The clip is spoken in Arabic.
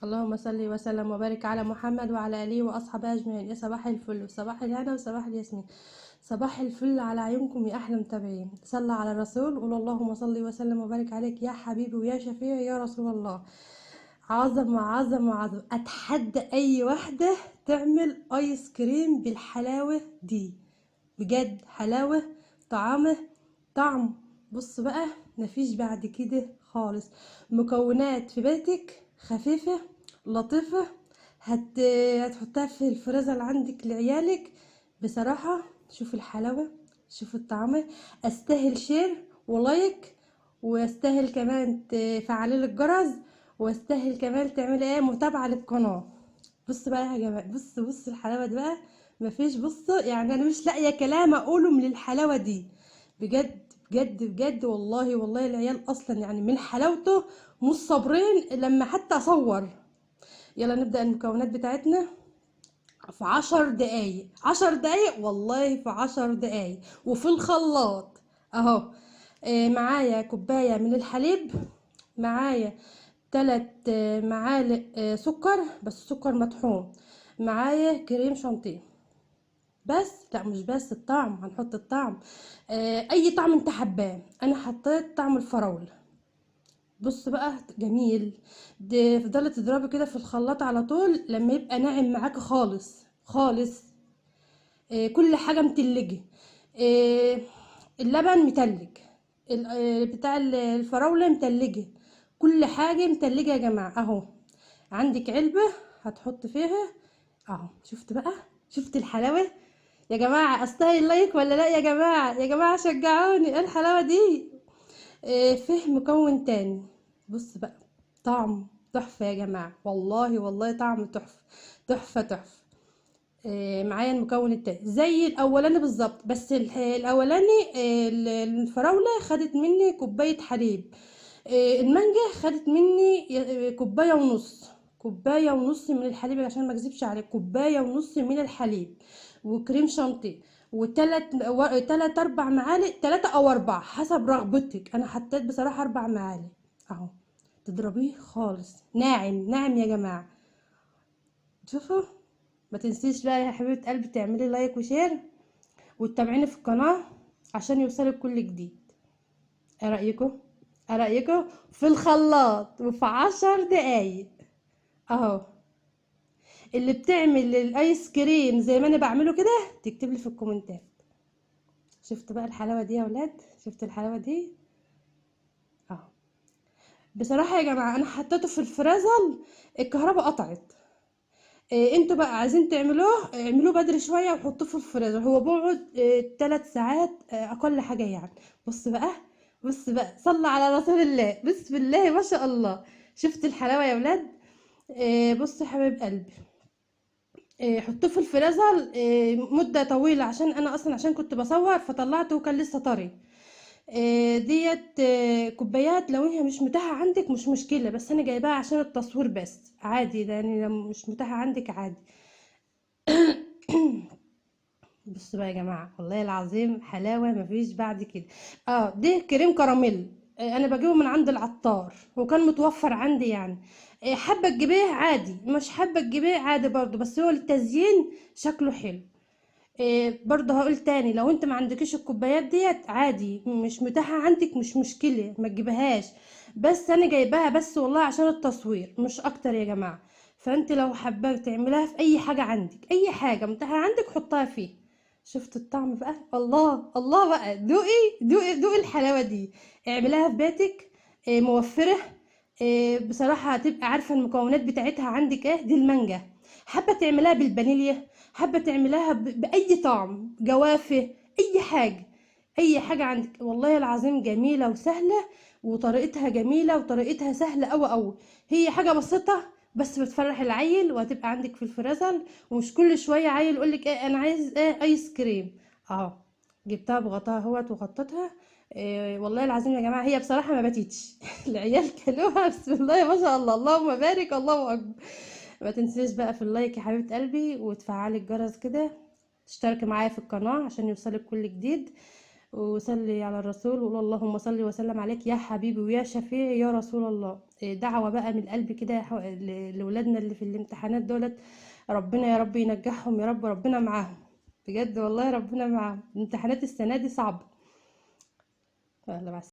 اللهم صل وسلم وبارك على محمد وعلى اله واصحابه اجمعين. يا صباح الفل وصباح الهنا وصباح الياسمين. صباح الفل على عيونكم يا احلى متابعين. صلى على الرسول، قول اللهم صل وسلم وبارك عليك يا حبيبي ويا شفيعي يا رسول الله. عظمة عظمة عظمة، اتحدى اي واحدة تعمل ايس كريم بالحلاوة دي. بجد حلاوة، طعمه، طعم. بص بقى، مفيش بعد كده خالص. مكونات في بيتك خفيفة لطيفة. هتحطها في الفريزر عندك لعيالك. بصراحة شوف الحلاوة، شوف الطعم. استاهل شير ولايك، واستاهل كمان تفعلي الجرس، واستاهل كمان تعملي متابعة للقناة. بص بقى يا جماعة، بص الحلاوة دي بقى. مفيش، بص يعني انا مش لاقية كلام اقوله من الحلاوة دي. بجد بجد بجد، والله العيال اصلا يعني من حلاوته مش صابرين لما حتى اصور. يلا نبدأ المكونات بتاعتنا. في 10 دقايق، 10 دقايق والله، في 10 دقايق وفي الخلاط اهو. معايا كوباية من الحليب، معايا 3 معالق سكر، بس سكر مطحون. معايا كريم شانتيه. بس لا، مش بس الطعم، هنحط الطعم. اي طعم انت حباه. انا حطيت طعم الفراولة. بص بقى جميل. دي فضلت تضربي كده في الخلاط على طول لما يبقى ناعم معاك خالص خالص. كل حاجة متلجة. آه اللبن متلج. بتاع الفراولة متلجة. كل حاجة متلجة يا جماعة اهو. عندك علبة هتحط فيها اهو. شفت بقى، شفت الحلاوة يا جماعة؟ استاهل لايك ولا لا يا جماعة؟ يا جماعة شجعوني، ايه الحلاوة دي؟ فيه مكون تاني. بص بقى، طعم تحفة يا جماعة، والله طعم تحفة تحفة تحفة. معايا المكون التاني زي الاولاني بالظبط، بس الاولاني الفراولة خدت مني كوباية حليب. المانجا خدت مني كوباية ونص. كوباية ونص من الحليب عشان ما اكذبش عليك، كوباية ونص من الحليب. وكريم شانتيه. تلات 4 معالق، 3 او 4 حسب رغبتك. انا حطيت بصراحة 4 معالق اهو. تضربيه خالص ناعم ناعم يا جماعة. شوفوا. ما تنسيش بقى يا حبيبة قلبي تعملي لايك وشير وتتابعيني في القناة عشان يوصلك كل جديد. ايه رأيكم؟ ايه رأيكم؟ في الخلاط وفي 10 دقايق اهو. اللي بتعمل الايس كريم زي ما انا بعمله كده تكتب لي في الكومنتات. شفت بقى الحلاوة دي يا ولاد؟ شفت الحلاوة دي اهو. بصراحة يا جماعة انا حطيته في الفريزر، الكهرباء قطعت. انتوا بقى عايزين تعملوه اعملوه بدري شوية وحطوه في الفريزر. هو بيقعد 3 ساعات اقل حاجة يعني. بص بقى، بص بقى، صلى على رسول الله، بسم الله ما شاء الله. شفت الحلاوة يا ولاد؟ بص يا حبيب قلبي، حطوه في الفريزر مدة طويلة، عشان انا اصلا عشان كنت بصور فطلعته وكان لسه طري. ديت كوبايات لو هي مش متاحة عندك مش مشكلة، بس انا جايباها عشان التصوير بس عادي، يعني لو مش متاحة عندك عادي. بصوا بقى يا جماعه، والله العظيم حلاوه مفيش بعد كده. ده كريم كراميل. انا بجيبه من عند العطار وكان متوفر عندي يعني. حابه تجيبيه عادي، مش حابه تجيبيه عادي برضو، بس هو للتزيين شكله حلو. برضه هقول تاني، لو انت ما عندكش الكوبايات ديت عادي، مش متاحه عندك مش مشكله، ما تجيبهاش. بس انا جايباها بس والله عشان التصوير مش اكتر يا جماعه. فانت لو حابه تعملها في اي حاجه عندك، اي حاجه متاحه عندك حطها فيه. شفت الطعم بقى؟ الله الله بقى، دوقي الحلاوه دي. اعملها في بيتك. موفره. بصراحه هتبقى عارفه المكونات بتاعتها عندك ايه. دي المانجا. حابه تعملها بالفانيليا، حابه تعملها باي طعم، جوافه، اي حاجه. اي حاجه عندك والله العظيم جميله وسهله. وطريقتها جميله وطريقتها سهله قوي قوي. هي حاجه بسيطه بس بتفرح العيل، وهتبقى عندك في الفريزر. ومش كل شويه عيل يقولك ايه انا عايز ايس كريم اهو. جبتها بغطاها اهوت وغطيتها. والله العظيم يا جماعه هي بصراحه ما باتتش. العيال كلوها بسم الله ما شاء الله، اللهم بارك الله اكبر. ما تنسيش بقى في اللايك يا حبيبه قلبي، وتفعلي الجرس كده. تشتركي معايا في القناه عشان يوصلك كل جديد. وصلي على الرسول وقول اللهم صل وسلم عليك يا حبيبي ويا شفيعي يا رسول الله. دعوة بقى من القلب كده لولادنا اللي في الامتحانات دولت. ربنا يا رب ينجحهم يا رب، ربنا معاهم بجد والله، ربنا معاهم. الامتحانات السنة دي صعبة. يلا مع